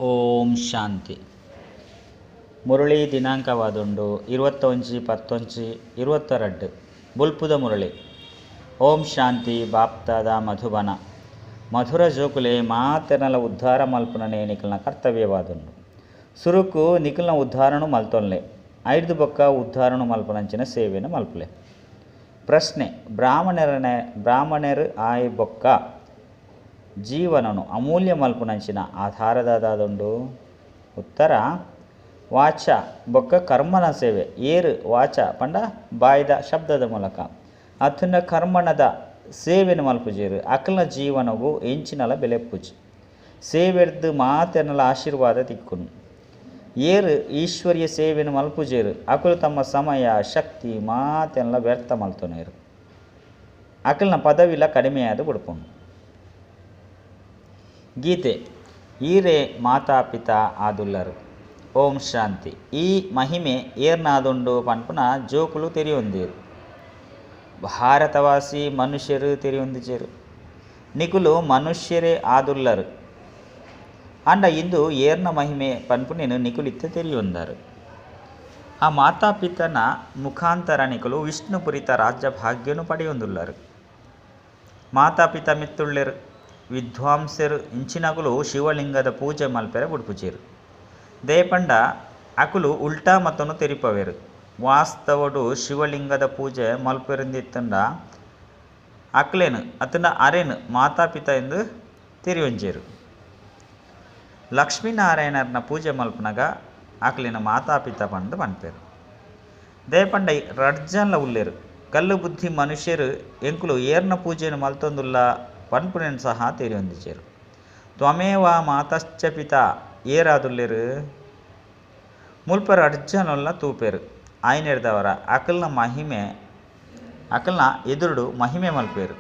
ಓಂ ಶಾಂತಿ. ಮುರಳಿ ದಿನಾಂಕವಾದುಂಡು 21/11/22 ಬುಲ್ಪುದ ಮುರಳಿ. ಓಂ ಶಾಂತಿ. ಬಾಪ್ತಾದ ಮಧುಬನ. ಮಧುರ ಜೋಕುಲೆ ಮಾತೆನಲ ಉದ್ಧಾರ ಮಲ್ಪುನನೆ ನಿಖಲ್ನ ಕರ್ತವ್ಯವಾದುಂಡು. ಸುರುಕು ನಿಖಲ್ನ ಉದ್ಧಾರನು ಮಲ್ತೊಲ್ಲೆ, ಐದು ಬೊಕ್ಕ ಉದ್ಧಾರನು ಮಲ್ಪನಂಚಿನ ಸೇವೆನ ಮಲ್ಪಲೆ. ಪ್ರಶ್ನೆ: ಬ್ರಾಹ್ಮಣರು ಆಯ್ ಬೊಕ್ಕ ಜೀವನನು ಅಮೂಲ್ಯ ಮಲ್ಪುನಂಚಿನ ಆಧಾರದಾದುಂಡು. ಉತ್ತರ: ವಾಚ ಬೊಕ್ಕ ಕರ್ಮನ ಸೇವೆ. ಏರು ವಾಚ ಪಂಡ ಬಾಯ್ದ ಶಬ್ದದ ಮೂಲಕ ಅತನ ಕರ್ಮಣದ ಸೇವೆನ ಮಲ್ಪುಜೇರು ಅಕಲ್ನ ಜೀವನಗೂ ಎಂಚಿನಲ ಬೆಲೆಪ್ಪುಜಿ ಸೇವೆರ್ದು ಮಾತೆನಲ ಆಶೀರ್ವಾದ ತಿಕ್ಕುನು. ಏರು ಈಶ್ವರ್ಯ ಸೇವೆನ ಮಲ್ಪುಜೇರು ಅಕಲು ತಮ್ಮ ಸಮಯ ಶಕ್ತಿ ಮಾತೆನಲ ವ್ಯರ್ಥ ಮಲ್ತೊನೇರು ಅಕಲ್ನ ಪದವಿಲ ಕಡಿಮೆಯಾದ ಬುಡ್ಪುಂಡು. ಗೀತೆ: ಈರೇ ಮಾತಾಪಿತಾ ಆದುಲ್ಲರು. ಓಂ ಶಾಂತಿ. ಈ ಮಹಿಮೆ ಏರ್ನಾದುಂಡು ಪನ್ಪುನ ಜೋಕುಲು ತೆರಿಯೊಂದೇರು. ಭಾರತವಾಸಿ ಮನುಷ್ಯರು ತೆರಿಯೊಂದಿಜೇರು. ನಿಕುಲು ಮನುಷ್ಯರೇ ಆದುಲ್ಲರು ಅಂಡ ಇಂದು ಏರ್ನ ಮಹಿಮೆ ಪನ್ಪುನೇನು ನಿಕುಲಿತ್ತ ತೆರಿಯೊಂದರು. ಆ ಮಾತಾಪಿತನ ಮುಖಾಂತರ ನಿಕುಲು ವಿಷ್ಣುಪುರಿತ ರಾಜ್ಯ ಭಾಗ್ಯನು ಪಡೆಯೊಂದುಲ್ಲರು. ಮಾತಾಪಿತ ಮಿತ್ತುಳ್ಳೆರು ವಿದ್ವಾಂಸರು ಇಂಚಿನಕುಲು ಶಿವಲಿಂಗದ ಪೂಜೆ ಮಲ್ಪೆರೆ ಬುಡ್ಪುಜೇರು. ದೇಪಂಡ ಅಕುಲು ಉಲ್ಟಾ ಮತ್ತೊಂದು ತೆರಿಪವೇರು. ವಾಸ್ತವಡು ಶಿವಲಿಂಗದ ಪೂಜೆ ಮಲ್ಪೆರಿಂದಿತ್ತಂಡ ಅಕ್ಲೇನು ಅತನ ಅರೆನು ಮಾತಾಪಿತ ಎಂದು ತೆರಿಯೊಂಜೇರು. ಲಕ್ಷ್ಮೀನಾರಾಯಣರನ್ನ ಪೂಜೆ ಮಲ್ಪನಾಗ ಅಕ್ಲಿನ ಮಾತಾಪಿತ ಪಂಡು ಪನ್ಪೇರು. ದೇಪಂಡ ರಡ್ಜನ್ಲ ಉಲ್ಲೇರು ಕಲ್ಲು ಬುದ್ಧಿ ಮನುಷ್ಯರು ಎಂಕುಲು ಏರ್ನ ಪೂಜೆಯನ್ನು ಮಲ್ತೊಂದುಲ್ಲ ಪನ್ಪುನೇನು ಸಹ ತೆರಿಯೊಂದಿಜೇರು. ತ್ವಮೇವ ಮಾತಶ್ಚ ಪಿತಾ ಏರಾದುಲ್ಲೇರು ಮುಲ್ಪರ ಅಡ್ಜನೊಲ್ಲ ತೂಪೇರು ಆಯ್ನೆರ್ದವರ ಅಕಲ್ನ ಎದುರುಡು ಮಹಿಮೆ ಮಲ್ಪೇರು.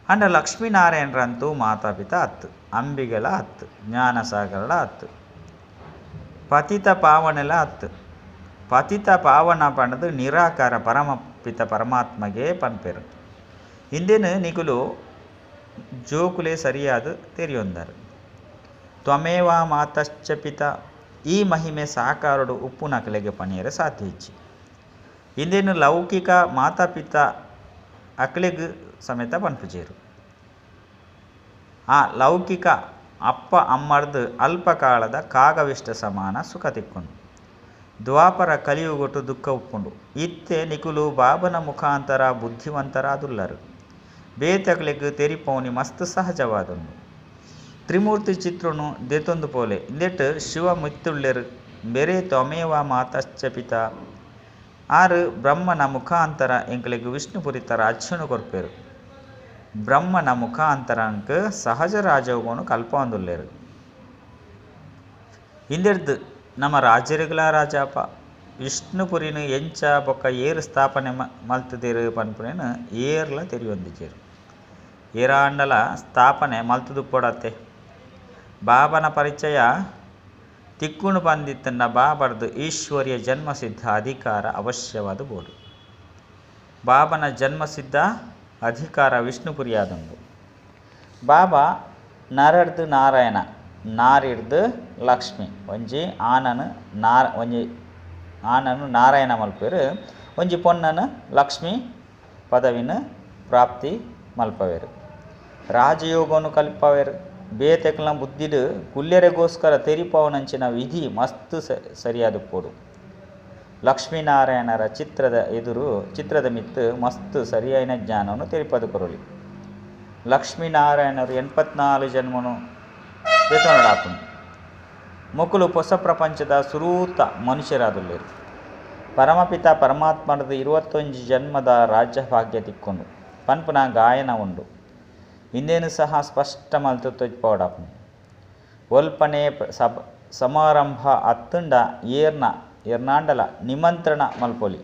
ಅಂಡ ಲಕ್ಷ್ಮೀನಾರಾಯಣರಂತೂ ಮಾತಾಪಿತ ಅತ್ತು, ಅಂಬಿಗೆಲ ಅತ್ತು, ಜ್ಞಾನಸಾಗರಲ ಅತ್ತು, ಪತಿತ ಪಾವನೆಲ ಅತ್ತು. ಪತಿತ ಪಾವನ ಪಂಡದು ನಿರಾಕಾರ ಪರಮಪಿತ ಪರಮಾತ್ಮಗೆ ಪನ್ಪೇರು. ಇಂದೇನು ನಿಕುಲು ಜೋಕುಲೆ ಸರಿಯಾದ ತೆರಿಯೊಂದರು. ತ್ವಮೇವ ಮಾತಶ್ಚ ಪಿತ ಈ ಮಹಿಮೆ ಸಾಕಾರಡು ಉಪ್ಪು ನಕಲೆಗೆ ಪಣಿಯರೆ ಸಾಧ್ಯ ಇಚ್ಚಿ. ಇಂದೇನು ಲೌಕಿಕ ಮಾತಾಪಿತ ಅಕ್ಲೆಗ್ ಸಮೇತ ಪನ್ಪುಜೇರು. ಆ ಲೌಕಿಕ ಅಪ್ಪ ಅಮ್ಮರ್ದು ಅಲ್ಪ ಕಾಲದ ಕಾಗವಿಷ್ಟ ಸಮಾನ ಸುಖ ತಿಕ್ಕೊಂಡು ದ್ವಾಪರ ಕಲಿಯುಗೊಟ್ಟು ದುಃಖ ಉಪ್ಪುಂಡು. ಇತ್ತೆ ನಿಕುಲು ಬಾಬನ ಮುಖಾಂತರ ಬುದ್ಧಿವಂತರಾದುಲ್ಲರು. ಬೇತಕ್ಲೆಗ್ ತೆರಿಪೌನಿ ಮಸ್ತ್ ಸಹಜವಾದುಂಡು. ತ್ರಿಮೂರ್ತಿ ಚಿತ್ರನು ದೆತೊಂದು ಪೋಲೆ ಇಂದೆಟ್ ಶಿವ ಮಿತ್ತುಳ್ಳೆರು ಬೆರೆ ತ್ವಮೇವ ಮಾತಶ್ಚ ಪಿತ ಆರು ಬ್ರಹ್ಮನ ಮುಖಾಂತರ ಎಂಕ್ಲೆಗ್ ವಿಷ್ಣುಪುರಿತ ರಾಜ್ಯನು ಕೊರ್ಪೇರು. ಬ್ರಹ್ಮನ ಮುಖಾಂತರಂಕ್ ಸಹಜ ರಾಜವುಗೋನು ಕಲ್ಪೊಂದುಲ್ಲೇರು. ಇಂದೆರ್ದು ನಮ್ಮ ರಾಜರುಗಳ ರಾಜಾಪ ವಿಷ್ಣುಪುರಿನು ಎಂಚ ಬೊಕ್ಕ ಏರು ಸ್ಥಾಪನೆ ಮಲ್ತದೇರು ಪನ್ಪುನೇನು ಏರ್ಲ ತೆರಿಯೊಂದಿಜೇರು. ಏರಾಂಡಲ ಸ್ಥಾಪನೆ ಮಲ್ತುದುಪ್ಪೊಡತ್ತೆ. ಬಾಬನ ಪರಿಚಯ ತಿಕ್ಕುಣು ಬಂದಿತ್ತಂಡ ಬಾಬರ್ದು ಈಶ್ವರ್ಯ ಜನ್ಮಸಿದ್ಧ ಅಧಿಕಾರ ಅವಶ್ಯವಾದ ಬೋಡು. ಬಾಬನ ಜನ್ಮಸಿದ್ಧ ಅಧಿಕಾರ ವಿಷ್ಣುಪುರಿಯಾದುಂಡು. ಬಾಬಾ ನರರ್ದು ನಾರಾಯಣ, ನಾರಿರ್ದು ಲಕ್ಷ್ಮಿ. ಒಂಜಿ ಆನನು ನಾರಾಯಣ ಮಲ್ಪೇರು, ಒಂಜಿ ಪೊನ್ನನು ಲಕ್ಷ್ಮಿ ಪದವಿನ ಪ್ರಾಪ್ತಿ ಮಲ್ಪವೇರು. ರಾಜಯೋಗವನ್ನು ಕಲ್ಪವೇರು. ಬೇತೆಕ್ಲ ಬುದ್ಧಿಡು ಕುಲ್ಯರೆಗೋಸ್ಕರ ತೆರಿಪವನಂಚಿನ ವಿಧಿ ಮಸ್ತ್ ಸರಿಯಾದ ಪೋಡು. ಲಕ್ಷ್ಮೀನಾರಾಯಣರ ಚಿತ್ರದ ಮಿತ್ತು ಮಸ್ತ್ ಸರಿಯಾದ ಜ್ಞಾನವನ್ನು ತೆರಿಪದು ಕೊರಲಿ. ಲಕ್ಷ್ಮೀನಾರಾಯಣರು 84 ಜನ್ಮನು ತೆತ್ತೊಂಡಾಪುಂಡು. ಮೊಕ್ಕಲು ಹೊಸ ಪ್ರಪಂಚದ ಸುರೂತ ಮನುಷ್ಯರಾದುಲ್ಲೇರು. ಪರಮಪಿತ ಪರಮಾತ್ಮನದು 21 ಜನ್ಮದ ರಾಜ್ಯ ಭಾಗ್ಯ ತಿಕ್ಕೊಂಡು ಪನ್ಪುನ ಗಾಯನ ಉಂಡು. ಇಂದೇನು ಸಹ ಸ್ಪಷ್ಟ ಮಲ್ತು ತೊಜ್ಪೋಡಾಪುಂಡು. ಒಲ್ಪನೆ ಸಮಾರಂಭ ಅತ್ತುಂಡ ಏರ್ನಾಂಡಲ ನಿಮಂತ್ರಣ ಮಲ್ಪೊಲಿ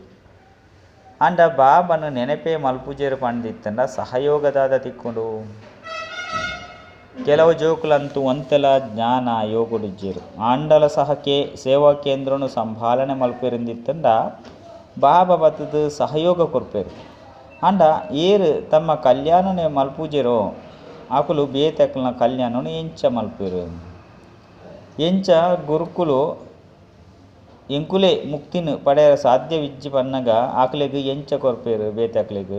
ಅಂಡ ಬಾಬನು ನೆನಪೇ ಮಲ್ಪುಜೇರು ಪಂಡಿತ್ತಂಡ ಸಹಯೋಗದಾದ ತಿಕ್ಕೊಂಡು. ಕೆಲವು ಜೋಕುಲಂತೂ ಒಂತೆಲ ಜ್ಞಾನ ಯೋಗುಡಿಜ್ಜೇರು. ಆಂಡಲ ಸಹ ಸೇವಾ ಕೇಂದ್ರನು ಸಂಭಾಲನೆ ಮಲ್ಪೇರಿಂದಿತ್ತಂಡ ಬಾಬಾ ಬತ್ತದು ಸಹಯೋಗ ಕೊರ್ಪೇರು. ಅಂಡ ಏರು ತಮ್ಮ ಕಲ್ಯಾಣನೆ ಮಲ್ಪುಜೆರೋ ಆಕುಲು ಬೇತಕ್ಲನ ಕಲ್ಯಾಣನು ಎಂಚ ಮಲ್ಪೇರು. ಎಂಚ ಗುರುಕುಲು ಎಂಕುಲೆ ಮುಕ್ತಿನ ಪಡೆಯ ಸಾಧ್ಯವಿಜ್ಜಿ ಪನ್ನಗ ಆಕಲೆಗ್ ಎಂಚ ಕೊರ್ಪೇರು ಬೇತೆ ಆಕಲೆಗ್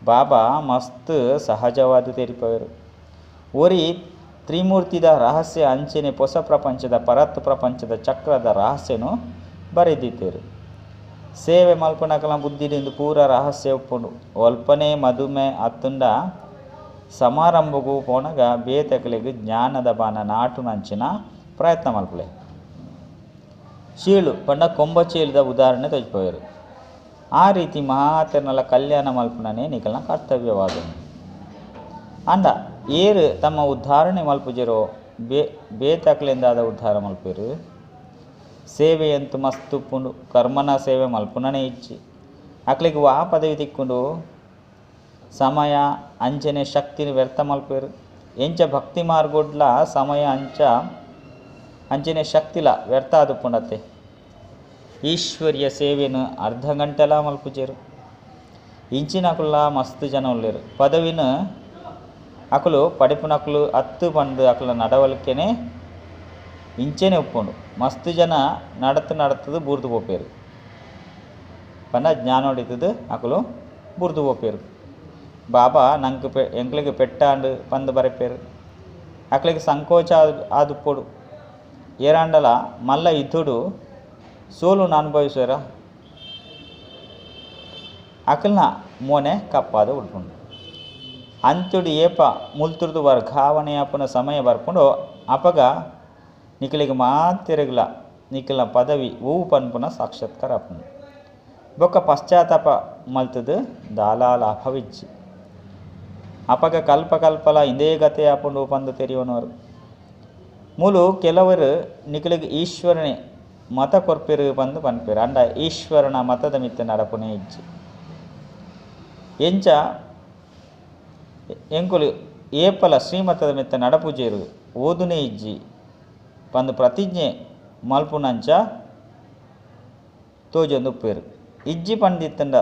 ಬಾಬಾ ಮಸ್ತ್ ಸಹಜವಾದ ತೆರಿಪವರು ಒರಿ ತ್ರಿಮೂರ್ತಿದ ರಹಸ್ಯ ಅಂಚೆನೆ ಹೊಸ ಪ್ರಪಂಚದ ಪರತ್ ಪ್ರಪಂಚದ ಚಕ್ರದ ರಹಸ್ಯನು ಬರೆದಿದ್ದೇರು. ಸೇವೆ ಮಲ್ಪನಕಲ ಬುದ್ಧಿಡಿಂದು ಪೂರ ರಹಸ್ಯ ಉಪ್ಪುಂಡು ಒಲ್ಪನೆ ಮಧುಮೆ ಅತ್ತುಂಡ ಸಮಾರಂಭಗೂ ಪೋನಗ ಬೇತಕಲೆಗ್ ಜ್ಞಾನದ ಬಾನ ನಾಟು ನಂಚಿನ ಪ್ರಯತ್ನ ಮಲ್ಪಲೆ. ಚೀಳು ಪಂಡ ಕೊಂಬ ಚೀಲದ ಉದಾಹರಣೆ ತೆಗೆದುಪೋಯರು. ಆ ರೀತಿ ಮಹಾತೆರ್ನಲ ಕಲ್ಯಾಣ ಮಲ್ಪನೇ ನಿಕಲ್ನ ಕರ್ತವ್ಯವಾದ ಅಂಡ ಏರು ತಮ್ಮ ಉದ್ಧಾರಣೆ ಮಲ್ಪುಜರೋ ಬೇತಕ್ಲೆಂದಾದ ಉದ್ಧಾರ ಮಲ್ಪೇರು. ಸೇವೆಯಂತೂ ಮಸ್ತ್ ಉಪ್ಪುಂಡು ಕರ್ಮನ ಸೇವೆ ಮಲ್ಪುನನೇ ಇಚ್ಚಿ ಅಕ್ಲಿಗೆ ವಾ ಪದವಿ ತಿಕ್ಕೊಂಡು ಸಮಯ ಅಂಚನೆ ಶಕ್ತಿನ ವ್ಯರ್ಥ ಮಲ್ಪೇರು. ಎಂಚ ಭಕ್ತಿ ಮಾರ್ಗೊಡ್ಲ ಸಮಯ ಅಂಚನೆ ಶಕ್ತಿಲ ವ್ಯರ್ಥ ಆದುಪ್ಪುಂಡತ್ತೆ. ಈಶ್ವರ್ಯ ಸೇವೆಯನ್ನು ಅರ್ಧ ಗಂಟೆಲ ಮಲ್ಪುಜೇರು. ಇಂಚಿನಕುಲ್ಲ ಮಸ್ತ್ ಜನ ಉಳ್ಳೇರು. ಪದವಿನ ಅಕಲು ಪಡಿಪುನಕಲು ಹತ್ತು ಬಂದು ಅಕಲ ನಡವಳಿಕೆನೆ ಇಂಚೆನೆ ಉಪ್ಪುಂಡು ಮಸ್ತ್ ಜನ ನಡತದು ಬೂರ್ದು ಪೋಪೇರು ಪಂಡ ಜ್ಞಾನ ಹೊಡಿತದು ಅಕಲು ಬೂರ್ದು ಪೋಪೇರು. ಬಾಬಾ ನಂಗೆ ಎಂಕ್ಲಿಗೆ ಪೆಟ್ಟಾಂಡು ಪಂದು ಬರಪೇರು ಅಕ್ಲಿಗೆ ಸಂಕೋಚ ಆದುಪ್ಪೋಡು ಏರಾಂಡಲ ಮಲ್ಲ ಇದ್ದುಡು ಸೋಲುನ ಅನುಭವಿಸೋರ ಅಕಲ್ನ ಮೋನೆ ಕಪ್ಪಾದ ಉಡ್ಪುಂಡು ಅಂತ್ಯುಡು ಏಪ ಮುಲ್ತುರ್ದು ವರ್ಗಾವಣೆ ಅಪ್ಪನ ಸಮಯ ಬರ್ಕೊಂಡು ಅಪಗ ನಿಖಲಿಗೆ ಮಾತಿರಗಿಲ್ಲ ನಿಖಿಲ್ನ ಪದವಿ ಹೂವು ಪನ್ಪುನ ಸಾಕ್ಷಾತ್ಕಾರ ಅಪ್ಪನು ಬೊಕ್ಕ ಪಶ್ಚಾತ್ತಾಪ ಮಲ್ತದು ದಾಲಾಲ ಅಪವಿಜ್ಜಿ ಅಪಗ ಕಲ್ಪಕಲ್ಪಲ ಇಂದೇ ಗತೆ ಅಪ್ಪುಂಡು ಪಂದು ತೆರೆಯೋನವರು ಮೂಲು ಕೆಲವರು ನಿಖಲಿಗೆ ಈಶ್ವರನೇ ಮತ ಕೊರ್ಪೇರು ಬಂದು ಪನ್ಪೇರು ಅಂಡ ಈಶ್ವರನ ಮತದ ಮಿತ್ತ ನಡಪುನೇ ಇಜ್ಜಿ ಎಂಚ ಎಂಕುಲು ಏಪಲ ಶ್ರೀಮತದ ಮಿತ್ತ ನಡಪುಜೇರು ಓದುನೇ ಇಜ್ಜಿ ಪಂದು ಪ್ರತಿಜ್ಞೆ ಮಲ್ಪುನಂಚ ತೋಜೊಂದು ಉಪ್ಪೇರು ಇಜ್ಜಿ ಪಂಡಿತ್ತಂಡ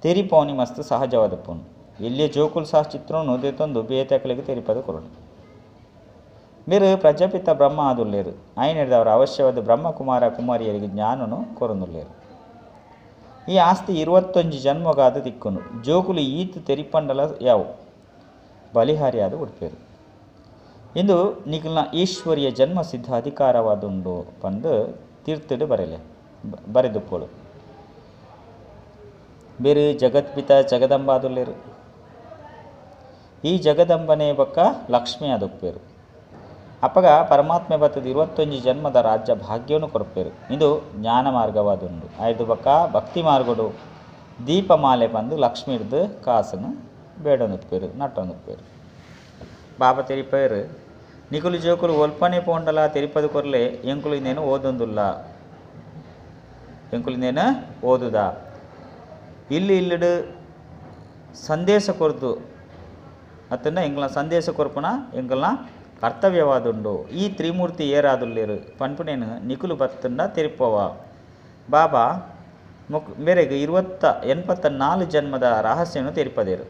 ತೆರಿಪವನಿ ಮಸ್ತ್ ಸಹಜವಾದ ಪುಣ್ ಎಲ್ಲಿಯ ಜೋಕುಲು ಸಹ ಚಿತ್ರವನ್ನು ದೇತೊಂದು ಬೇತಕಲಿಗೆ ತೆರಿಪದ ಕೊರಡು ಬೇರು ಪ್ರಜಾಪಿತ ಬ್ರಹ್ಮ ಆದುಲ್ಲೇರು ಆಯ್ನ ಹಿಡಿದವರ ಅವಶ್ಯವಾದ ಬ್ರಹ್ಮಕುಮಾರ ಕುಮಾರಿಯರಿಗೆ ಜ್ಞಾನನು ಕೊರೊಂದುಲ್ಲೇರು. ಈ ಆಸ್ತಿ 21 ಜನ್ಮಗಾದ ತಿಕ್ಕುನು ಜೋಕುಲು ಈತು ತೆರಿಪಂಡಲ ಯಾವು ಬಲಿಹಾರಿಯಾದ ಉಡ್ಪೇರು ಇಂದು ನಿಖಲ್ನ ಈಶ್ವರಿಯ ಜನ್ಮ ಸಿದ್ಧ ಅಧಿಕಾರವಾದುಂಡು ಪಂದು ತೀರ್ಥಡು ಬರೆದುಪ್ಪೋಳು ಬೇರು ಜಗತ್ಪಿತ ಜಗದಂಬಾದುಲ್ಲೇರು. ಈ ಜಗದಂಬನೆ ಬಕ್ಕ ಲಕ್ಷ್ಮಿ ಆದುಪ್ಪೇರು ಅಪ್ಪಗ ಪರಮಾತ್ಮೆ ಬತ್ತದ 21 ಜನ್ಮದ ರಾಜ್ಯ ಭಾಗ್ಯವನ್ನು ಕೊರಪೇರು ಇದು ಜ್ಞಾನ ಮಾರ್ಗವಾದುಂಡು ಐದು ಬಕ್ಕ ಭಕ್ತಿ ಮಾರ್ಗಡು ದೀಪಮಾಲೆ ಬಂದು ಲಕ್ಷ್ಮಿ ಹಿಡ್ದು ಕಾಸನ್ನು ಬೇಡೊಂದುಪ್ಪೇರು ನಟ್ಟೊಂದುಪ್ಪೇರು. ಬಾಬಾ ತೆರಿಪೇರು ನಿಕುಲು ಜೋಕುಲು ಒಲ್ಪನೆ ಪೋಂಡಲ ತೆರಿಪದು ಕೊರ್ಲೆ ಎಂಕುಲು ಇನ್ನೇನು ಓದೊಂದುಲ್ಲ ಎಂಕುಲು ಇನ್ನೇನು ಓದುದ ಇಲ್ಲಿಡು ಸಂದೇಶ ಕೊರ್ದು ಅತ್ತನ್ನ ಎಂಕಲ್ನ ಸಂದೇಶ ಕೊರ್ಪುನ ಎಂಕಲ್ನ ಕರ್ತವ್ಯವಾದುಂಡು ಈ ತ್ರಿಮೂರ್ತಿ ಏರಾದುಲ್ಲೇರು ಪನ್ಪುನೇನು ನಿಕುಲು ಬತ್ತಂಡ ತೆರಿಪವ ಬಾಬಾ ಮೇರೆಗೆ 84 ಜನ್ಮದ ರಹಸ್ಯನು ತೆರಿಪದೇರು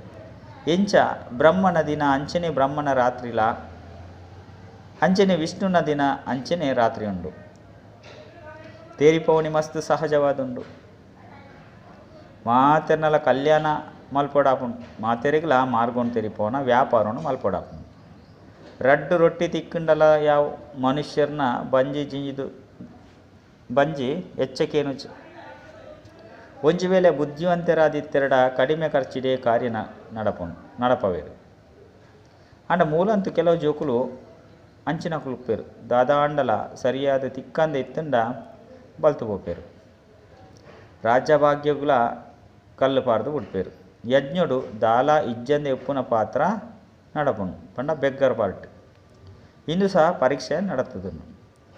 ಎಂಚ ಬ್ರಹ್ಮನ ದಿನ ಅಂಚನೆ ಬ್ರಹ್ಮನ ರಾತ್ರಿಲ ಅಂಚನೆ ವಿಷ್ಣುನ ದಿನ ಅಂಚನೆ ರಾತ್ರಿ ಉಂಡು ತೇರಿಪವನಿ ಮಸ್ತ್ ಸಹಜವಾದುಂಡು ಮಾತೆರ್ನಲ ಕಲ್ಯಾಣ ಮಲ್ಪೊಡಾಪುಂಡು ಮಾತೆರಿಗಲ ಮಾರ್ಗೊಂಡು ತೆರಿಪವನ ವ್ಯಾಪಾರವನ್ನು ಮಲ್ಪೊಡಾಪುಂಡು ರಡ್ಡು ರೊಟ್ಟಿ ತಿಕ್ಕಂಡಲ ಯಾವ ಮನುಷ್ಯರನ್ನ ಬಂಜಿ ಎಚ್ಚಕೇನು ಒಂಜಿ ವೇಳೆ ಬುದ್ಧಿವಂತರಾದಿತ್ತೆರಡ ಕಡಿಮೆ ಖರ್ಚಿಡೆ ಕಾರ್ಯ ನಡಪವೇರು ಅಂಡ ಮೂಲಂತೂ ಕೆಲವು ಜೋಕುಲು ಅಂಚಿನ ಕುಲುಪೇರು ದಾದಾಂಡಲ ಸರಿಯಾದ ತಿಕ್ಕಂದ ಇತ್ತಂಡ ಬಲ್ತು ಹೋಪೇರು ರಾಜ್ಯಭಾಗ್ಯಗುಲ ಕಲ್ಲು ಪಾರ್ದು ಉಡ್ಪೇರು ಯಜ್ಞುಡು ದಾಲ ಇಜ್ಜಂದೆ ಉಪ್ಪುನ ಪಾತ್ರ ನಡಪುಂಡು ಪಂಡ ಬೆಗ್ಗರ್ ಪಾರ್ಟ್ ಇಂದು ಸಹ ಪರೀಕ್ಷೆ ನಡತದನ್ನು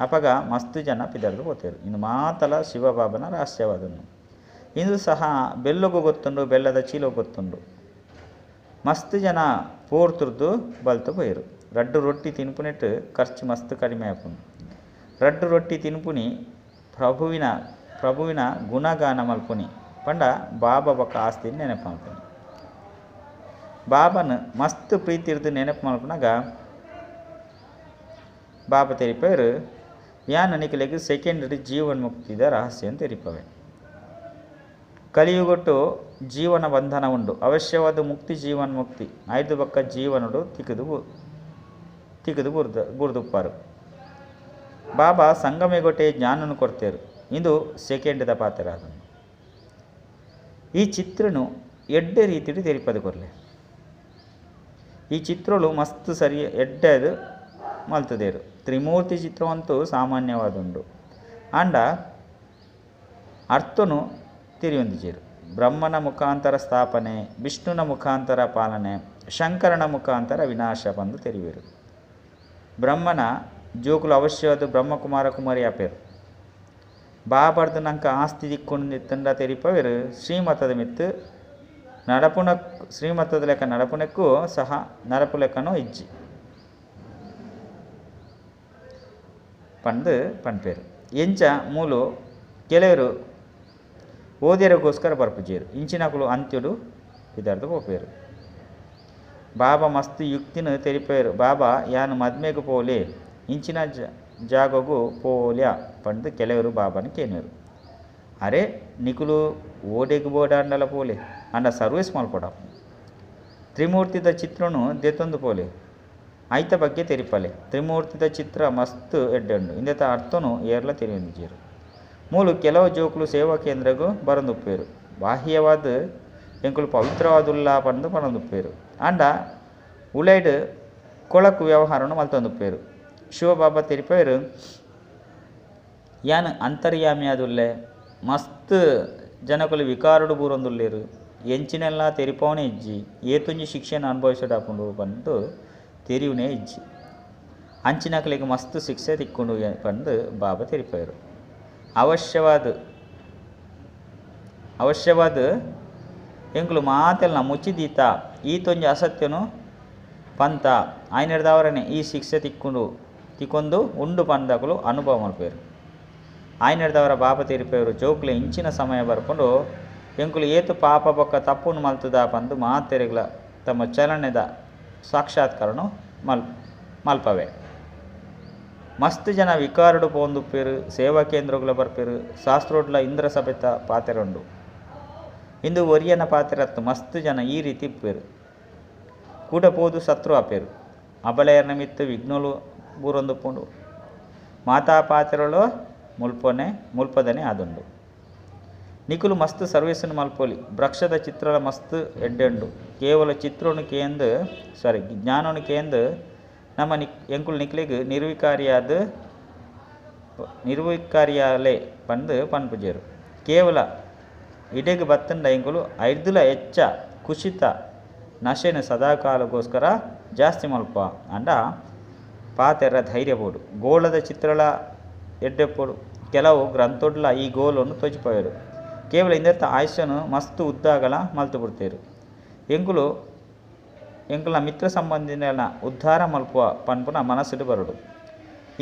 ಅಪಗ ಮಸ್ತು ಜನ ಪಿದರ್ದು ಹೋತೇರು ಇನ್ನು ಮಾತಲ ಶಿವಬಾಬನ ರಹಸ್ಯವಾದನ್ನು ಇಂದು ಸಹ ಬೆಲ್ಲಗೂ ಗೊತ್ತುಂಡು ಬೆಲ್ಲದ ಚೀಲ ಗೊತ್ತುಂಡು ಮಸ್ತ್ ಜನ ಪೋರ್ತುರ್ದು ಬಲ್ತು ಪೋಯರು ರಡ್ಡು ರೊಟ್ಟಿ ತಿನ್ಪುನೆಟ್ಟು ಖರ್ಚು ಮಸ್ತ್ ಕಡಿಮೆ ಆಪುಂಡು ರಡ್ಡು ರೊಟ್ಟಿ ತಿನ್ಪುನಿ ಪ್ರಭುವಿನ ಗುಣಗಾನ ಮಲ್ಪುನಿ ಪಂಡ ಬಾಬಾ ಬೊಕ್ಕ ಆಸ್ತಿ ನೆನಪು ಮಲ್ಪುನಿ ಬಾಬನ ಮಸ್ತ್ ಪ್ರೀತಿ ಇರ್ದು ನೆನಪು ಮಲ್ಪನಾಗ ಬಾಬಾ ತೆರಿಪವರು ಯಾನ ನಿಖಲೆಗೆ ಸೆಕೆಂಡರಿ ಜೀವನ್ ಮುಕ್ತಿದ ರಹಸ್ಯ ತೆರಿಪವೆ. ಕಲಿಯುಗೊಟ್ಟು ಜೀವನ ಬಂಧನ ಉಂಡು, ಅವಶ್ಯವಾದ ಮುಕ್ತಿ ಜೀವನ್ ಮುಕ್ತಿ ಐದು ಬಕ್ಕ ಜೀವನಡು ತಿಗದು ಗುರ್ದುಪ್ಪಾರು. ಬಾಬಾ ಸಂಗಮೆಗೊಟ್ಟೆ ಜ್ಞಾನನು ಕೊಡ್ತೇರು. ಇದು ಸೆಕೆಂಡ್ದ ಪಾತ್ರ. ಅದನ್ನು ಈ ಚಿತ್ರನು ಎಡ್ಡೆ ರೀತಿಯಲ್ಲಿ ತೆರಿಪದು ಕೊರಲೆ. ಈ ಚಿತ್ರಗಳು ಮಸ್ತ್ ಸರಿ ಎಡ್ಡೆದು ಮಲ್ತದೇರು. ತ್ರಿಮೂರ್ತಿ ಚಿತ್ರವಂತೂ ಸಾಮಾನ್ಯವಾದುಂಡು. ಅಂಡ ಅರ್ಥನು ತಿರಿಯೊಂದಿಜೇರು. ಬ್ರಹ್ಮನ ಮುಖಾಂತರ ಸ್ಥಾಪನೆ, ವಿಷ್ಣುನ ಮುಖಾಂತರ ಪಾಲನೆ, ಶಂಕರನ ಮುಖಾಂತರ ವಿನಾಶ ಬಂದು ತೆರಿವೇರು. ಬ್ರಹ್ಮನ ಜೋಕುಲು ಅವಶ್ಯವಾದ ಬ್ರಹ್ಮಕುಮಾರ ಕುಮಾರಿ ಆಪೇರು. ಬಾಬರ್ದು ನಂಕ ಆಸ್ತಿ ದಿಕ್ಕೊಂಡು ತಂಡ ತೆರಿಪವೇರು. ಶ್ರೀಮತದ ಮಿತ್ತು ಶ್ರೀಮತದ ಲೆಕ್ಕ ನಡಪುನಕ್ಕೂ ಸಹ ನಡಪು ಲೆಕ್ಕನೂ ಇಜ್ಜಿ ಪಂಪೇರು. ಎಂಚ ಮೂಲು ಕೆಲವರು ಓದಿಯರಿಗೋಸ್ಕರ ಬರ್ಪುಜೇರು. ಇಂಚಿನಕುಲು ಅಂತ್ಯುಡು ಇದಾರ್ದು ಹೋಪೇರು. ಬಾಬಾ ಮಸ್ತ್ ಯುಕ್ತಿನ ತೆರಿಪೇರು. ಬಾಬಾ ಯಾನು ಮದ್ಮೆಗೂ ಪೋಲೆ ಇಂಚಿನ ಜಾಗಗೂ ಪೋಲ್ಯ ಪಂದು ಕೆಲವರು ಬಾಬಾನ ಕೇನೇರು. ಅರೆ ನಿಕುಲು ಓಡೆಗೆ ಬೋಡಾಂಡಲ ಪೋಲೆ ಅಂಡ ಸರ್ವಿಸ್ ಮಲ್ಪಡ. ತ್ರಿಮೂರ್ತಿದ ಚಿತ್ರನು ದೆತ್ತೊಂದು ಪೋಲೆ ಐತ ಬಗ್ಗೆ ತೆರಿಪಲೆ. ತ್ರಿಮೂರ್ತಿದ ಚಿತ್ರ ಮಸ್ತ್ ಎಡ್ಡೆಂಡು ಇಂದೆತ ಅರ್ಥನು ಏರ್ಲ ತೆರಿಯೊಂದಿಜೇರು. ಮೂಲು ಕೆಲವು ಜೋಕುಲು ಸೇವಾ ಕೇಂದ್ರಗೂ ಬರಂದುಪ್ಪೇರು. ಬಾಹ್ಯವಾದ ಎಂಕುಲು ಪವಿತ್ರವಾದುಲ್ಲ ಪಂದು ಬರಂದುಪ್ಪೇರು. ಅಂಡ ಉಳೈಡ್ ಕೊಳಕು ವ್ಯವಹಾರನು ಮಲ್ತೊಂದುಪ್ಪೇರು. ಶಿವಬಾಬಾ ತೆರಿಪೇರು ಯಾನು ಅಂತರ್ಯಾಮಿ ಆದುಲ್ಲೆ ಮಸ್ತ್ ಜನಕುಲು ವಿಕಾರುಡು ಬೂರೊಂದುಲ್ಲೇರು. ಎಂಚಿನೆಲ್ಲ ತೆರಿಪವನೇ ಇಜ್ಜಿ ಏತುಂಜಿ ಶಿಕ್ಷೆನ ಅನುಭವಿಸೋಡಾಪುಂಡು ಬಂದು ತೆರಿವುನೇ ಇಜ್ಜಿ ಅಂಚಿನಕಲಿಗೆ ಮಸ್ತ್ ಶಿಕ್ಷೆ ತಿಕ್ಕೊಂಡು ಬಂದು ಬಾಬಾ ತೆರಿಪೇರು. ಅವಶ್ಯವಾದ ಎಂಕುಲು ಮಾತೆಲ್ಲ ಮುಚ್ಚಿದೀತ ಈತೊಂಜಿ ಅಸತ್ಯನು ಪಂತ ಆಯ್ನೆಡ್ದವರನೇ ಈ ಶಿಕ್ಷೆ ತಿಕ್ಕೊಂಡು ಉಂಡು ಪಂದಕಲು ಅನುಭವ ಮಲ್ಪೇರು. ಆಯ್ನೆಡ್ದವರ ಬಾಬಾ ತೆರಿಪೇರು ಜೋಕ್ಲೆ ಇಂಚಿನ ಸಮಯ ಬರ್ಕೊಂಡು ಎಂಕುಲು ಏತು ಪಾಪ ಬೊಕ್ಕ ತಪ್ಪುನು ಮಲ್ತದ ಪಂದು ಮಾತೆರೆಗಳ ತಮ್ಮ ಚಲನೆದ ಸಾಕ್ಷಾತ್ಕಾರನು ಮಲ್ಪವೆ. ಮಸ್ತ್ ಜನ ವಿಕಾರುಡು ಪೋಂದುಪ್ಪೇರು. ಸೇವಾ ಕೇಂದ್ರಗಳ ಬರ್ಪೇರು. ಶಾಸ್ತ್ರೋಡ್ಲ ಇಂದ್ರ ಸಭೆತ ಪಾತೆರುಂಡು. ಇಂದು ಒರಿಯನ ಪಾತೆರತ್ತು ಮಸ್ತ್ ಜನ ಈ ರೀತಿ ಇಪ್ಪೇರು. ಕೂಡ ಪೋದು ಸತ್ರು ಆಪೇರು. ಅಬಲೆಯರ್ನ ಮಿತ್ತು ವಿಘ್ನೋಲು ಬೂರೊಂದುಪ್ಪುಂಡು. ಮಾತಾ ಪಾತೆರಳು ಮುಲ್ಪದನೆ ಆದುಂಡು. ನಿಕುಲು ಮಸ್ತ್ ಸರ್ವೀಸನ್ನು ಮಲ್ಪೊಲಿ. ವೃಕ್ಷದ ಚಿತ್ರಲ ಮಸ್ತ್ ಎಡ್ಡೆಂಡು. ಕೇವಲ ಚಿತ್ರನು ಕೇಂದು ಜ್ಞಾನನು ಕೇಂದು ನಮ್ಮ ಎಂಕುಲು ನಿಕ್ಲಿಗೆ ನಿರ್ವಿಕಾರಿಯಾಲೆ ಪಂದು ಪನ್ಪುಜೇರು. ಕೇವಲ ಇಡೆಗೆ ಬತ್ತಂಡ ಎಂಕುಲು ಐದುಲ ಹೆಚ್ಚ ಕುಶಿತ ನಶೆನ ಸದಾಕಾಲಗೋಸ್ಕರ ಜಾಸ್ತಿ ಮಲ್ಪ ಅಂಡ ಪಾತೆರ ಧೈರ್ಯ ಬೋಡು. ಗೋಳದ ಚಿತ್ರಲ ಎಡ್ಡೆಪ್ಪೋಡು. ಕೆಲವು ಗ್ರಂಥೊಡ್ಲ ಈ ಗೋಲನ್ನು ತೊಚಿಪೋಯರು. ಕೇವಲ ಇಂದೆತ್ತ ಆಯುಷ್ಯನು ಮಸ್ತ್ ಉದ್ದಾಗಲ ಮಲ್ತು ಬಿಡ್ತೇರು. ಎಂಕುಲ ಮಿತ್ರ ಸಂಬಂಧಿನ ಉದ್ಧಾರ ಮಲ್ಪುವ ಪನ್ಪುನ ಮನಸ್ಸಿಡು ಬರಡು.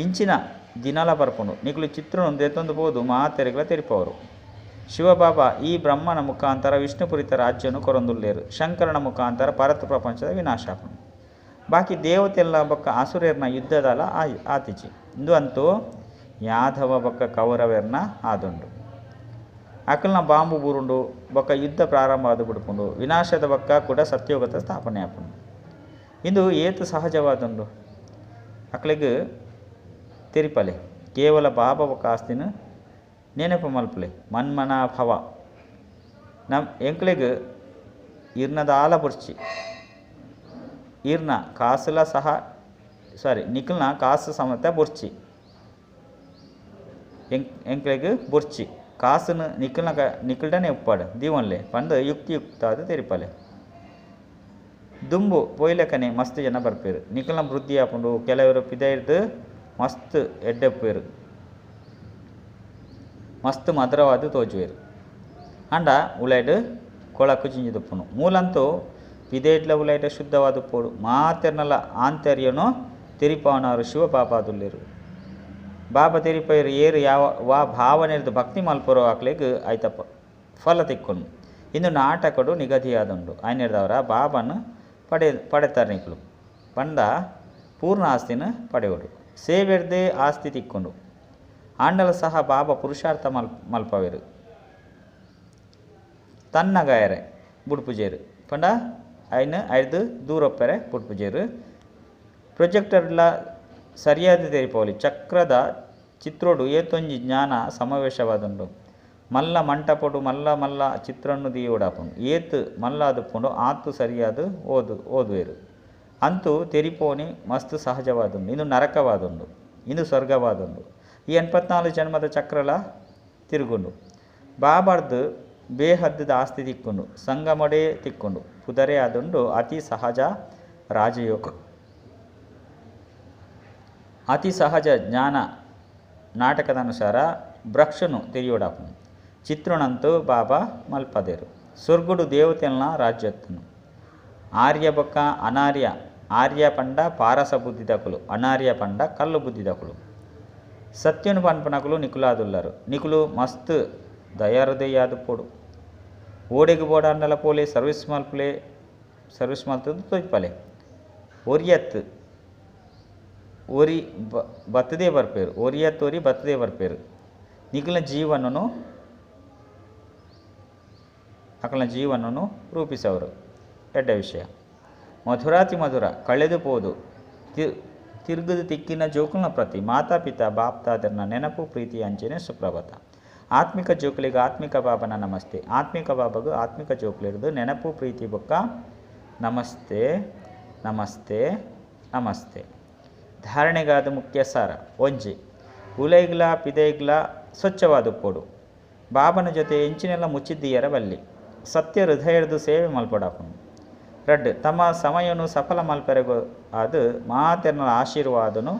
ಇಂಚಿನ ದಿನಲ ಬರ್ಪುಂಡು ನಿಕುಲು ಚಿತ್ರನು ದೆತ್ತೊಂದು ಪೋದು ಮಾತೆರೆಗಳ ತೆರಿಪವರು. ಶಿವಬಾಬಾ ಈ ಬ್ರಹ್ಮನ ಮುಖಾಂತರ ವಿಷ್ಣುಪುರಿತ ರಾಜ್ಯನು ಕೊರೊಂದುಲ್ಲೇರು. ಶಂಕರನ ಮುಖಾಂತರ ಪರತ ಪ್ರಪಂಚದ ವಿನಾಶ ಆಪುಂಡು. ಬಾಕಿ ದೇವತೆಲ್ಲ ಬೊಕ್ಕ ಅಸುರೇರ್ನ ಯುದ್ಧದಲ ಆತಿಜಿ. ಇಂದು ಅಂತೂ ಯಾದವ ಬೊಕ್ಕ ಕೌರವೇರ್ನ ಆದುಂಡು. ಅಕಲ್ನ ಬಾಂಬು ಬೂರುಂಡು ಬೊಕ್ಕ ಯುದ್ಧ ಪ್ರಾರಂಭ ಆದು ಬಿಡ್ಪುಂಡು. ವಿನಾಶದ ಬೊಕ್ಕ ಕೂಡ ಸತ್ಯೋಗತ ಸ್ಥಾಪನೆ ಆಪುಂಡು. ಇಂದು ಏತು ಸಹಜವಾದುಂಡು ಅಕ್ಲಿಗೆ ತೆರಿಪಲೆ. ಕೇವಲ ಬಾಬಾ ಬೊಕ್ಕ ಆಸ್ತಿನ ನೆನಪು ಮಲ್ಪಲೆ ಮನ್ಮನ ಭವ ಎಂಕ್ಲೆಗ್ ಇರ್ನದ ಆಲ ಬುರ್ಚಿ ಇರ್ನ ಕಾಸುಲ ಸಹ ನಿಖಲ್ನ ಕಾಸು ಸಮೇತ ಬುರ್ಚಿ ಎಂಕ್ಲೆಗ್ ಬುರ್ಚಿ ಕಾಸುನು ನಿಖಲ್ಡನೆ ಉಪ್ಪಾಡು ದೀವನ್ಲೆ ಪಂದು ಯುಕ್ತಿಯುಕ್ತ ಅದು ತೆರಿಪಲೆ. ದುಂಬು ಪೊಯ್ಲೆಕನೆ ಮಸ್ತ್ ಜನ ಬರ್ಪೇರು. ನಿಖಲ್ನ ವೃದ್ಧಿ ಆಪುಂಡು. ಕೆಲವರು ಪಿದೈರ್ದು ಮಸ್ತ್ ಎಡ್ಡೆಪ್ಪೇರು. ಮಸ್ತ್ ಮಧುರವಾದ ತೋಜುವೇರು. ಅಂಡ ಉಲೈಡ್ ಕೊಳಕು ಜಿಂಜಿದುಪ್ಪುನು. ಮೂಲಂತೂ ಪಿದೇಡ್ಲ ಉಲೈಡ ಶುದ್ಧವಾದುಪ್ಪೋಡು. ಮಾತೆರ್ನಲ ಆಂತರ್ಯನು ತೆರಿಪವನವರು ಶಿವ ಪಾಪಾದುಲ್ಲೇರು. ಬಾಬಾ ತೆರಿಪೈರು ಏರು ವಾ ಭಾವನೆರ್ದು ಭಕ್ತಿ ಮಲ್ಪರೋ ಆಕ್ಲೆಗ್ ಆಯ್ತ ಫಲ ತಿಕ್ಕೊಂಡು. ಇಂದು ನಾಟಕಡು ನಿಗದಿಯಾದುಂಡು. ಆಯ್ನೆಡ್ದವರ ಬಾಬಾನ ಪಡೆತಾರೆ ನಿಕ್ಲು ಪಂಡ ಪೂರ್ಣ ಆಸ್ತಿನ ಪಡೆಯೋಡು. ಸೇವೆರ್ದೇ ಆಸ್ತಿ ತಿಕ್ಕೊಂಡು ಆಂಡಲ ಸಹ ಬಾಬಾ ಪುರುಷಾರ್ಥ ಮಲ್ಪವೆರು ತನ್ನಗಾಯರೆ ಬುಡ್ಪುಜೇರು ಪಂಡ ಐನ ಐದು ದೂರೊಪ್ಪರೆ ಬುಡ್ಪುಜೇರು ಪ್ರೊಜೆಕ್ಟರ್ಲ ಸರಿಯಾದ ತೆರಿಪೋಲಿ ಚಕ್ರದ ಚಿತ್ರೋಡು ಏತೊಂಜಿ ಜ್ಞಾನ ಸಮಾವೇಶವಾದುಂಡು ಮಲ್ಲ ಮಂಟಪಡು ಮಲ್ಲ ಚಿತ್ರನ್ನು ದೀಯೋಡಾಪುಂಡು ಏತು ಮಲ್ಲ ಅದುಪುಂಡು ಆತು ಸರಿಯಾದ ಓದುವೆರು ಅಂತೂ ತೆರಿಪೋನಿ ಮಸ್ತ್ ಸಹಜವಾದುಂಡು ಇನ್ನು ನರಕವಾದುಂಡು ಇನ್ನು ಸ್ವರ್ಗವಾದುಂಡು ಈ 84 ಜನ್ಮದ ಚಕ್ರಲ ತಿರುಗುಂಡು ಬಾಬಾರ್ದು ಬೇಹದ್ದದ ಆಸ್ತಿ ತಿಕ್ಕೊಂಡು ಸಂಗಮಡೆ ತಿಕ್ಕೊಂಡು ಪುದರೆ ಆದುಂಡು ಅತಿ ಸಹಜ ರಾಜಯೋಗ ಅತಿ ಸಹಜ ಜ್ಞಾನ ನಾಟಕದ ಅನುಸಾರ ಬ್ರಕ್ಷನು ತೆರಿಯೋಡಾಪುಂಡು ಚಿತ್ರಣಂತೂ ಬಾಬಾ ಮಲ್ಪದೇರು ಸ್ವರ್ಗುಡು ದೇವತೆಲ್ನ ರಾಜ್ಯತ್ತನು ಆರ್ಯ ಬೊಕ್ಕ ಅನಾರ್ಯ ಆರ್ಯ ಪಂಡ ಪಾರಸ ಬುದ್ಧಿದಕುಲು ಅನಾರ್ಯ ಪಂಡ ಕಲ್ಲು ಬುದ್ಧಿದಕುಲು ಸತ್ಯನು ಪನ್ಪನಕುಲು ನಿಕುಲಾದುಲ್ಲರು ನಿಕುಲು ಮಸ್ತ್ ದಯಾಹೃದಯಾದುಪೋಡು ಓಡೆಗೆ ಬೋಡಾಂಡಲ ಪೋಲೆ ಸರ್ವಿಸ್ ಮಲ್ತದ್ದು ತೊಯ್ಪಲೆ ಒರಿಯತ್ ಒರಿ ಬತ್ತದೇ ಬರ್ಪೇರು ಒರಿಯತ್ ಒರಿ ಬತ್ತದೇ ಬರ್ಪೇರು ನಿಖಿಲ ಜೀವನನು ರೂಪಿಸವರು ಎಡ್ಡ ವಿಷಯ ಮಧುರಾತಿ ಮಧುರ ಕಳೆದು ಪೋದು ತಿರುಗದು ತಿಕ್ಕಿನ ಜೋಕುಲ್ನ ಪ್ರತಿ ಮಾತಾಪಿತಾ ಬಾಪ್ತಾದರ್ನ ನೆನಪು ಪ್ರೀತಿ ಅಂಚನೆ ಸುಪ್ರಭಾತ ಆತ್ಮಿಕ ಜೋಕುಲಿಗೆ ಆತ್ಮಿಕ ಬಾಬನ ನಮಸ್ತೆ ಆತ್ಮಿಕ ಬಾಬಗೂ ಆತ್ಮಿಕ ಜೋಕುಲಿರ್ದು ನೆನಪು ಪ್ರೀತಿ ಬೊಕ್ಕ ನಮಸ್ತೆ ನಮಸ್ತೆ ನಮಸ್ತೆ ಧಾರಣೆಗಾದ ಮುಖ್ಯ ಸಾರ ಒಂಜಿ ಉಲೈಗ್ಲ ಪಿದೈಗ್ಲ ಸ್ವಚ್ಛವಾದುಪ್ಪೋಡು ಬಾಬನ ಜೊತೆ ಎಂಚಿನೆಲ್ಲ ಮುಚ್ಚಿದ್ದೀಯರ ಬಲ್ಲಿ ಸತ್ಯ ಹೃದಯರ್ದು ಸೇವೆ ಮಲ್ಪಡಾಪುಂಡು ರಡ್ ತಮ್ಮ ಸಮಯನು ಸಫಲ ಮಲ್ಪೆರೆಗೋ ಅದು ಮಾತೆರ್ನಲ ಆಶೀರ್ವಾದನು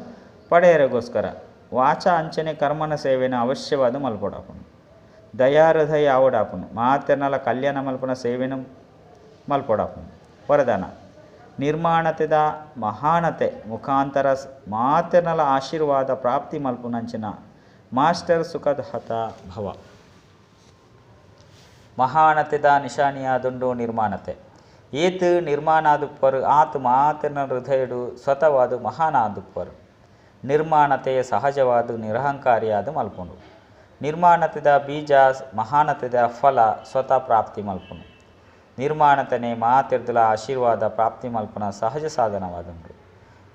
ಪಡೆಯರೆಗೋಸ್ಕರ ವಾಚ ಅಂಚನೆ ಕರ್ಮನ ಸೇವೆನ ಅವಶ್ಯವಾದ ಮಲ್ಪಡಾಪುಂಡು ದಯಾಹೃದಯ ಆವಡಾಪುಂಡು ಮಾತೆರ್ನಲ ಕಲ್ಯಾಣ ಮಲ್ಪನ ಸೇವೆನ ಮಲ್ಪಡಾಪುಂಡು ವರದಾನ ನಿರ್ಮಾಣತೆದ ಮಹಾನತೆ ಮುಖಾಂತರ ಮಾತೆರ್ನಲ ಆಶೀರ್ವಾದ ಪ್ರಾಪ್ತಿ ಮಲ್ಪುನಂಚಿನ ಮಾಸ್ಟರ್ ಸುಖದಾತ ಭವ ಮಹಾನತೆದ ನಿಶಾನಿಯಾದುಂಡು ನಿರ್ಮಾಣತೆ ಏತು ನಿರ್ಮಾಣಾದುಪ್ಪರು ಆತು ಮಾತೆರ್ನ ಹೃದಯಡು ಸ್ವತವಾದು ಮಹಾನಾದುಪ್ಪರು ನಿರ್ಮಾಣತೆಯ ಸಹಜವಾದ ನಿರಹಂಕಾರಿಯಾದ ಮಲ್ಪುಂಡು ನಿರ್ಮಾಣತೆದ ಬೀಜ ಮಹಾನತೆದ ಫಲ ಸ್ವತಃ ಪ್ರಾಪ್ತಿ ಮಲ್ಪುಂಡು ನಿರ್ಮಾಣತೆನೆ ಮಾತೆರ್ದುಲ ಆಶೀರ್ವಾದ ಪ್ರಾಪ್ತಿ ಮಲ್ಪುನ ಸಹಜ ಸಾಧನವಾದುಂಡು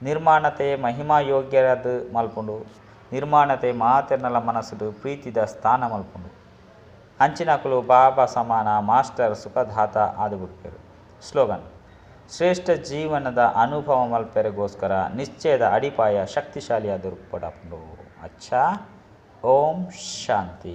ನಿರ್ಮಾಣತೆ ಮಹಿಮಾ ಯೋಗ್ಯರಾದ ಮಲ್ಪುಂಡು ನಿರ್ಮಾಣತೆ ಮಾತೆರ್ನಲ ಮನಸ್ಸುಡು ಪ್ರೀತಿದ ಸ್ಥಾನ ಮಲ್ಪುಂಡು ಅಂಚಿನಕುಲು ಬಾಬಾ ಸಮಾನ ಮಾಸ್ಟರ್ ಸುಖದಾತ ಆದುಬಿಡ್ಪೇರು ಸ್ಲೋಗನ್ ಶ್ರೇಷ್ಠ ಜೀವನದ ಅನುಭವ ಮಲ್ಪೆರೆಗೋಸ್ಕರ ನಿಶ್ಚಯದ ಅಡಿಪಾಯ ಶಕ್ತಿಶಾಲಿಯಾದ ರೂಪಡಾಪುಂಡು ಅಚ್ಚಾ ಓಂ ಶಾಂತಿ.